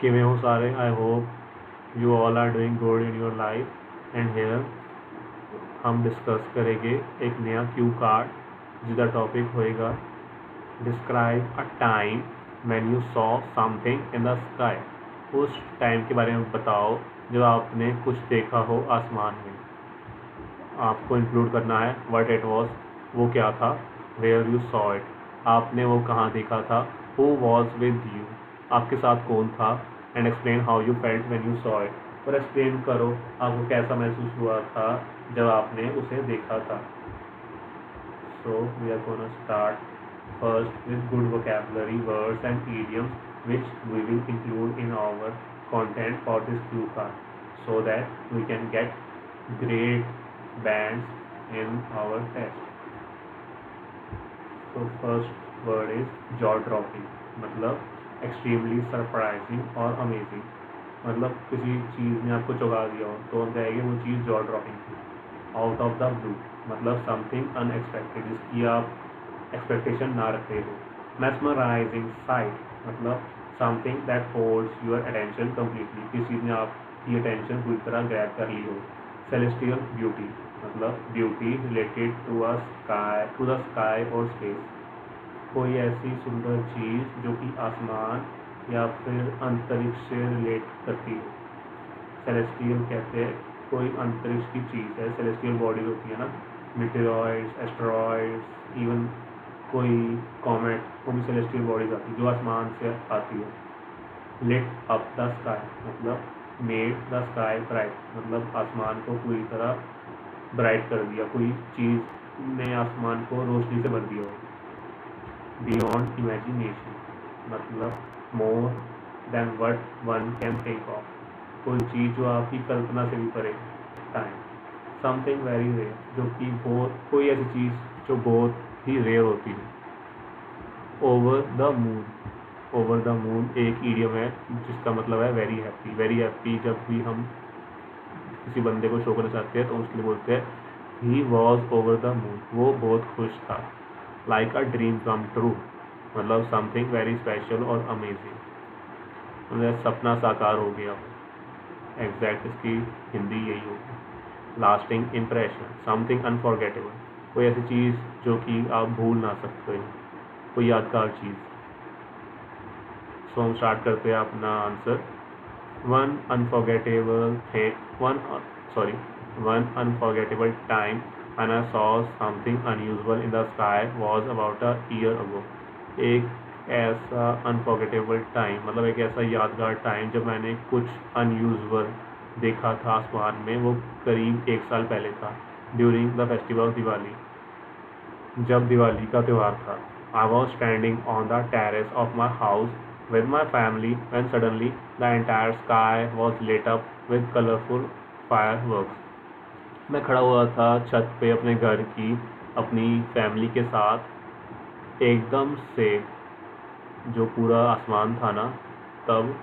किमें हो सारे, I hope you all are doing good in your life. And here हम discuss करेंगे एक नया क्यू कार्ड जिसका टॉपिक होएगा describe a time when you saw something in the sky. उस टाइम के बारे में बताओ जब आपने कुछ देखा हो आसमान में। आपको इंक्लूड करना है व्हाट इट वाज, वो क्या था, वेयर यू सॉ इट, आपने वो कहाँ देखा था, हु वॉज विद यू, आपके साथ कौन था, and explain how you felt when you saw it, और एक्सप्लेन करो आपको कैसा महसूस हुआ था जब आपने उसे देखा था। So we are gonna start first with good vocabulary words and idioms which we will include in our content for this cue card so that we can get great bands in our test. So first word is jaw dropping, मतलब extremely surprising और amazing, मतलब किसी चीज़ ने आपको चौंका दिया हो तो हम कहेंगे वो चीज़ jaw dropping थी। आउट ऑफ द ब्लू, मतलब समथिंग अनएक्सपेक्टेड जिसकी आप एक्सपेक्टेशन ना रखते हो। मैस्मराइजिंग साइट, मतलब something that holds your attention completely, किसी ने आपकी अटेंशन पूरी तरह ग्रैब कर ली हो। सेलेस्टियल ब्यूटी, मतलब beauty related to the sky और स्पेस, कोई ऐसी सुंदर चीज़ जो कि आसमान या फिर अंतरिक्ष से रिलेट करती हो। सेलेस्टियल कहते हैं कोई अंतरिक्ष की चीज़ है, सेलेस्टियल बॉडीज होती है ना, मीटेरॉइड्स, एस्टेरॉइड्स, इवन कोई कॉमेट, वो भी सेलेस्टियल बॉडीज आती है जो आसमान से आती है। लिट अप द स्काई, मतलब मेड द स्काई ब्राइट, मतलब आसमान को पूरी तरह ब्राइट कर दिया, कोई चीज़ ने आसमान को रोशनी से भर दिया हो। बियॉन्ड इमेजिनेशन, मतलब more than what one can think of, कोई चीज़ जो आपकी कल्पना से भी परे। टाइम, समथिंग वेरी रेयर, जो कि बहुत, कोई ऐसी चीज़ जो बहुत ही रेयर होती है। Over the moon, over the moon एक इडियम है जिसका मतलब है वेरी हैप्पी। वेरी हैप्पी जब भी हम किसी बंदे को शो करना चाहते हैं तो उसके लिए बोलते हैं he was over the moon, वो बहुत खुश था। Like a dream come true, मतलब समथिंग वेरी स्पेशल और अमेजिंग, मतलब सपना साकार हो गया। एग्जैक्ट इसकी हिंदी यही होगी। लास्टिंग इम्प्रेशन, समथिंग अनफॉरगेटेबल, कोई ऐसी चीज़ जो कि आप भूल ना सकते हो, कोई यादगार चीज़। सो हम स्टार्ट करते हैं अपना answer. One unforgettable time when I saw something unusual in the sky was about a year ago. एक ऐसा अनफॉरगेटेबल टाइम, मतलब एक ऐसा यादगार टाइम जब मैंने कुछ अनयूजुअल देखा था आसमान में, वो करीब 1 साल पहले था। During the festival of Diwali, जब दिवाली का त्यौहार था। I was standing on the terrace of my house with my family when suddenly the entire sky was lit up with colorful fireworks. मैं खड़ा हुआ था छत पे अपने घर की अपनी फैमिली के साथ, एकदम से जो पूरा आसमान था ना तब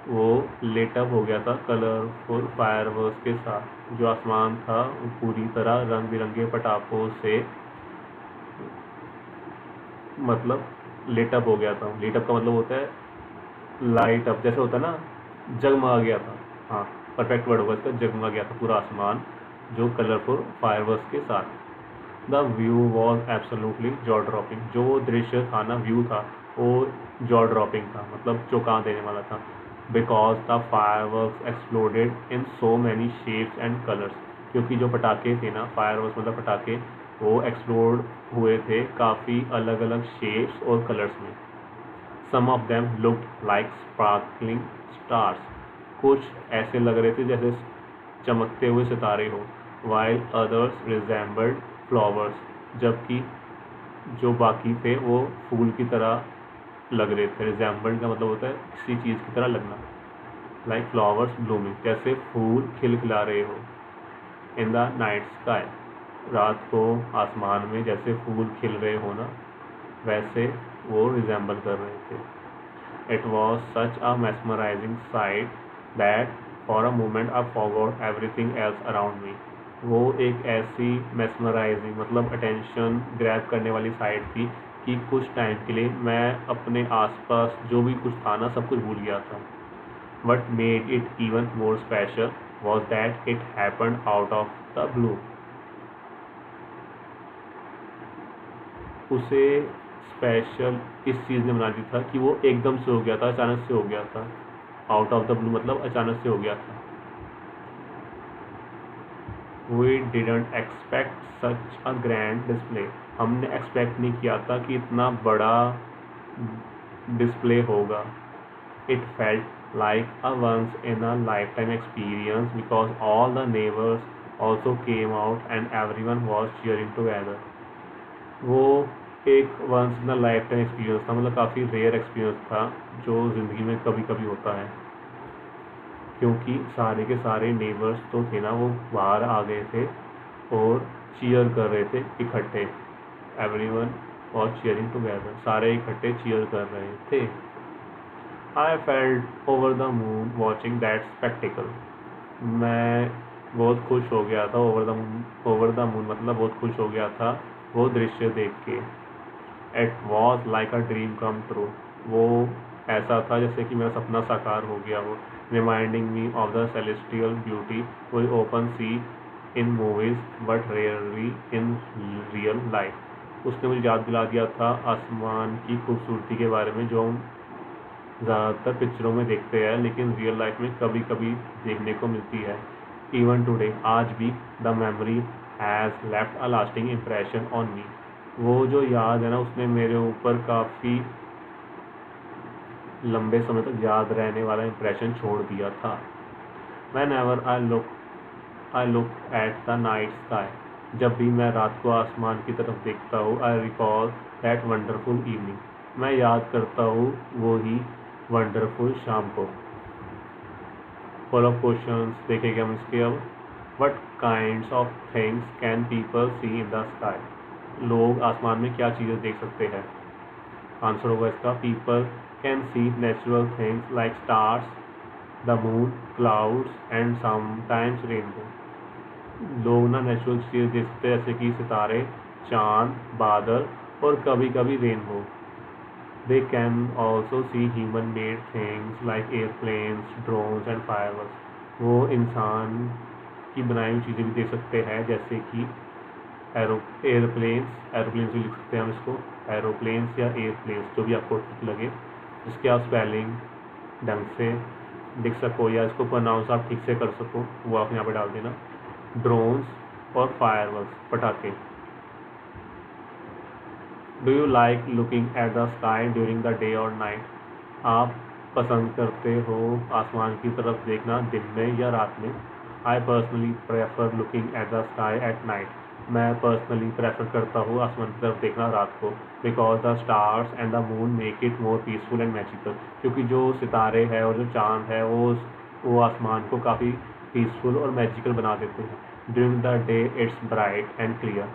वो लेट अप हो गया था कलरफुल फायरवर्क्स के साथ। जो आसमान था वो पूरी तरह रंग बिरंगे पटाखों से मतलब लेट अप हो गया था। लेट अप का मतलब होता है लाइट अप, जैसे होता है ना जगमगा गया था। हाँ, परफेक्ट वर्ड होगा इसका, जगमगा गया था पूरा आसमान जो कलरफुल फायरवर्क्स के साथ। The view was absolutely jaw dropping, जो दृश्य था ना, व्यू था, वो जॉ ड्रॉपिंग था, मतलब चौंका देने वाला था। Because the fireworks exploded in so many shapes and colours, क्योंकि जो पटाखे थे ना, फायरवर्क्स मतलब पटाखे, वो एक्सप्लोड हुए थे काफ़ी अलग अलग शेप्स और कलर्स में। Some of them looked like sparkling stars, कुछ ऐसे लग रहे थे जैसे चमकते हुए सितारे हो। While others resembled flowers, जबकि जो बाकी थे वो फूल की तरह लग रहे थे। Resembled का मतलब होता है किसी चीज़ की तरह लगना। Like flowers blooming, जैसे फूल खिलखिला रहे हो। In the night sky, रात को आसमान में जैसे फूल खिल रहे हो ना, वैसे वो रिजेंबल कर रहे थे। It was such a mesmerizing sight that for a moment I forgot everything else around me. वो एक ऐसी mesmerizing मतलब अटेंशन ग्रैब करने वाली साइट थी कि कुछ टाइम के लिए मैं अपने आसपास जो भी कुछ था ना सब कुछ भूल गया था। What made it even more special was that it happened out of the blue. उसे स्पेशल इस चीज़ ने बना दिया था कि वो एकदम से हो गया था, अचानक से हो गया था. आउट ऑफ द ब्लू मतलब अचानक से हो गया था. We didn't expect such a grand display. हमने एक्सपेक्ट नहीं किया था कि इतना बड़ा डिस्प्ले होगा. It felt like a once in a lifetime experience because all the neighbors also came out and everyone was cheering together. वो एक once in a lifetime experience था, मतलब काफ़ी रेयर एक्सपीरियंस था जो ज़िंदगी में कभी कभी होता है, क्योंकि सारे के सारे नेबर्स तो थे ना, वो बाहर आ गए थे और चीयर कर रहे थे इकट्ठे. एवरीवन वॉज चीयरिंग टुगेदर, सारे इकट्ठे चीयर कर रहे थे. I felt over the moon watching that spectacled. मैं बहुत खुश हो गया था. ओवर द मून मतलब बहुत खुश हो गया था वो दृश्य देख के. It was like a dream come true. वो ऐसा था जैसे कि मेरा सपना साकार हो गया हो. Reminding me of the celestial beauty we often see in movies but rarely in real life. उसने मुझे याद दिला दिया था आसमान की खूबसूरती के बारे में जो हम ज़्यादातर पिक्चरों में देखते हैं लेकिन रियल लाइफ में कभी कभी देखने को मिलती है. इवन टुडे, आज भी, the memory has left a lasting impression on me. वो जो याद है ना, उसने मेरे ऊपर काफ़ी लंबे समय तक याद रहने वाला इम्प्रेशन छोड़ दिया था. Whenever I look at the night sky. जब भी मैं रात को आसमान की तरफ देखता हूँ, I recall that wonderful evening. मैं याद करता हूँ वो ही वंडरफुल शाम को. फॉलो क्वेश्चंस देखेंगे हम इसके अब. What kinds of things can people see in the sky? लोग आसमान में क्या चीज़ें देख सकते हैं? आंसर होगा इसका people can see natural things like stars, the moon, clouds and sometimes rainbow. लोग ना नेचुरल चीज़ें देख सकते हैं जैसे कि सितारे, चांद, बादल और कभी कभी rainbow. They can also see human made things like airplanes, drones and fireworks. वो इंसान की बनाई हुई चीज़ें भी देख सकते हैं जैसे कि एरोप्लेन्स भी लिख सकते हैं हम इसको, एरोप्लेन्स या एयरप्लेन्स जो भी आपको ठीक लगे, जिसके आप स्पेलिंग ढंग से लिख सको या इसको प्रोनाउंस आप ठीक से कर सको, वो आप यहाँ पे डाल देना. ड्रोन्स और फायरवर्क्स, पटाखे. Do you like looking at the sky during the day और नाइट? आप पसंद करते हो आसमान की तरफ देखना दिन में या रात में? I personally prefer looking at the sky at night. मैं पर्सनली प्रेफर करता हूँ आसमान की तरफ देखना रात को. Because the stars and the moon make it more peaceful and magical. क्योंकि जो सितारे हैं और जो चांद है वो आसमान को काफ़ी पीसफुल और मैजिकल बना देते हैं. During the day it's bright and clear.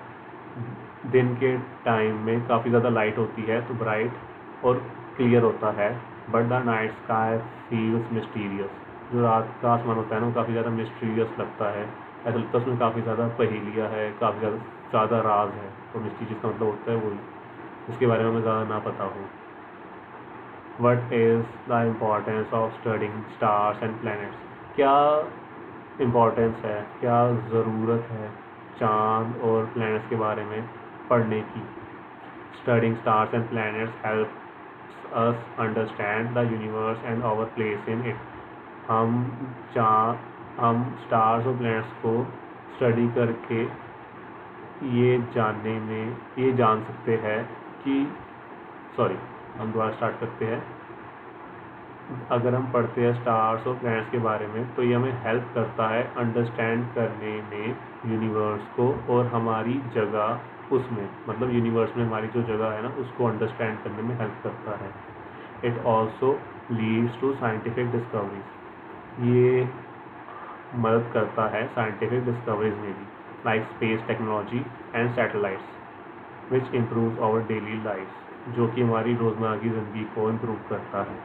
दिन के टाइम में काफ़ी ज़्यादा लाइट होती है तो ब्राइट और क्लियर होता है. But the night sky feels mysterious. जो रात का आसमान होता है ना, वो काफ़ी ज़्यादा मिस्टीरियस लगता है. ऐसा लगता है उसमें काफ़ी ज़्यादा पहेलियाँ है, काफ़ी ज़्यादा राज है. तो मिस्टीरियस का मतलब होता है वही, इसके बारे में हमें ज़्यादा ना पता हो. What is the importance of studying stars and planets? क्या इम्पॉर्टेंस है, क्या ज़रूरत है चाँद और प्लैनेट्स के बारे में पढ़ने की? Studying stars and planets helps us understand the universe and our place in it. हम स्टार्स और प्लैनेट्स को स्टडी करके ये जान सकते हैं कि हम दोबारा स्टार्ट करते हैं. अगर हम पढ़ते हैं स्टार्स और प्लैनेट्स के बारे में तो ये हमें हेल्प करता है अंडरस्टैंड करने में यूनिवर्स को और हमारी जगह उसमें, मतलब यूनिवर्स में हमारी जो जगह है ना, उसको अंडरस्टैंड करने में हेल्प करता है. It also leads to scientific discoveries. ये मदद करता है साइंटिफिक डिस्कवरीज में भी, like space technology and satellites which improve our daily life. जो कि हमारी रोज़मर्रा की ज़िंदगी को इम्प्रूव करता है.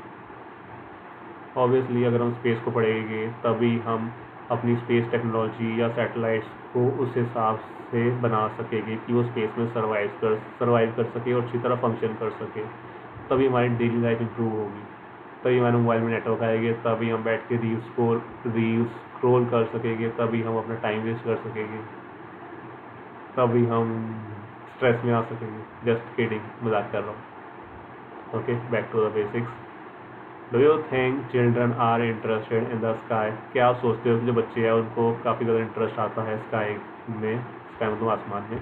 ऑब्वियसली अगर हम स्पेस को पढ़ेंगे तभी हम अपनी स्पेस टेक्नोलॉजी या सैटेलाइट्स को उस हिसाब से बना सकेंगे कि वो स्पेस में सर्वाइव कर सके और अच्छी तरह फंक्शन कर सके. तभी हमारी डेली लाइफ इम्प्रूव होगी. तभी हमारे मोबाइल में नेटवर्क आएगी, तभी हम बैठ के रील्स स्क्रॉल कर सकेंगे, तभी हम अपना टाइम वेस्ट कर सकेंगे, तभी हम स्ट्रेस में आ सकेंगे। जस्ट किडिंग, मजाक कर रहा हूँ। Okay, back to the basics. Do you think children are interested in the sky? क्या आप सोचते हो कि जो बच्चे हैं उनको काफ़ी ज़्यादा इंटरेस्ट आता है स्काई में? स्काई मतलब आसमान में।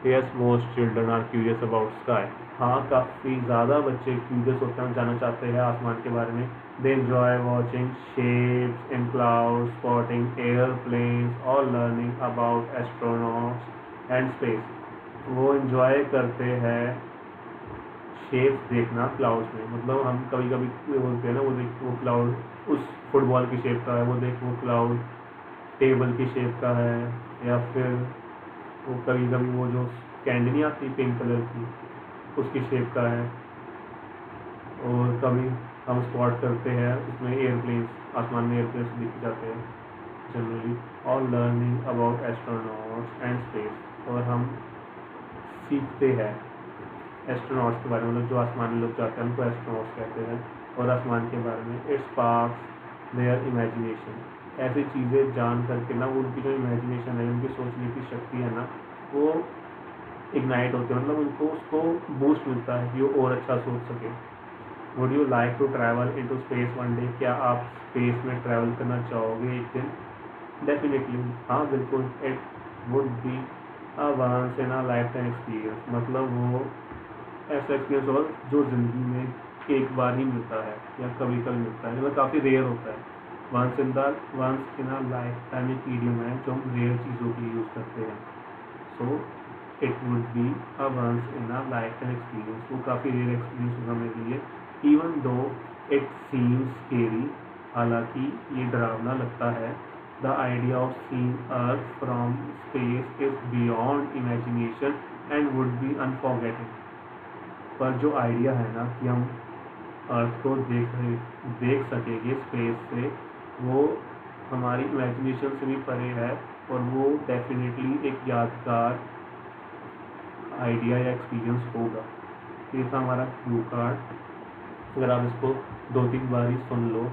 Yes, most children are curious about sky. हाँ, काफ़ी ज़्यादा बच्चे क्यूरियस होते हैं, जानना चाहते हैं आसमान के बारे में। They enjoy watching shapes in cloud, spotting airplanes और learning about astronauts and space. वो एंजॉय करते हैं शेप्स देखना क्लाउड्स में। मतलब हम कभी कभी बोलते हैं ना, वो देख वो क्लाउड उस फुटबॉल की शेप का है, वो देख वो क्लाउड टेबल की शेप का है, या फिर वो कभी कभी वो जो कैंडी नहीं आती पिंक कलर की, उसकी शेप का है। और कभी हम स्पॉट करते हैं उसमें एयरप्लेन्स, आसमान में एयरप्लेन्स दिख जाते हैं जनरली। और learning about astronauts and space, और हम सीखते हैं एस्ट्रोनॉट्स के बारे में, मतलब जो आसमान में लोग जाते हैं उनको एस्ट्रोनॉट्स कहते हैं, और आसमान के बारे में। It's sparks there imagination. ऐसी चीज़ें जान करके ना उनकी जो इमेजिनेशन है, उनकी सोचने की शक्ति है ना, वो इग्नाइट होती है, मतलब उनको उसको बूस्ट मिलता है कि वो और अच्छा सोच सके। Would you like to travel into space one day? क्या आप स्पेस में ट्रैवल करना चाहोगे एक दिन? डेफिनेटली, हाँ बिल्कुल। It would be a once in a lifetime experience. मतलब वो ऐसा एक्सपीरियंस होगा जो ज़िंदगी में एक बार ही मिलता है, या कभी कभी मिलता है, मतलब काफ़ी रेयर होता है। Once in a lifetime एक ईडियम है जो हम रेयर चीज़ों के लिए यूज़ करते हैं। So it would be a once in a lifetime experience. वो काफ़ी रेयर एक्सपीरियंस होगा मेरे लिए। Even though it seems scary, हालांकि ये डरावना लगता है। The idea of seeing earth from space is beyond imagination and would be unforgetting. पर जो आइडिया है ना कि हम अर्थ को देख सकेंगे स्पेस से, वो हमारी इमेजिनेशन से भी परे है, और वो डेफिनेटली एक यादगार आइडिया या एक्सपीरियंस होगा। ये था हमारा क्यू कार्ड। अगर आप इसको 2-3 बार ही सुन लो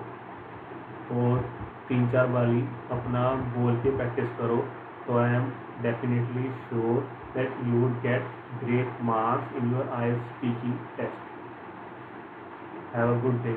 और 3-4 बार ही अपना बोल के प्रैक्टिस करो, तो I am definitely sure that you would get great marks in your IELTS speaking test. Have a good day.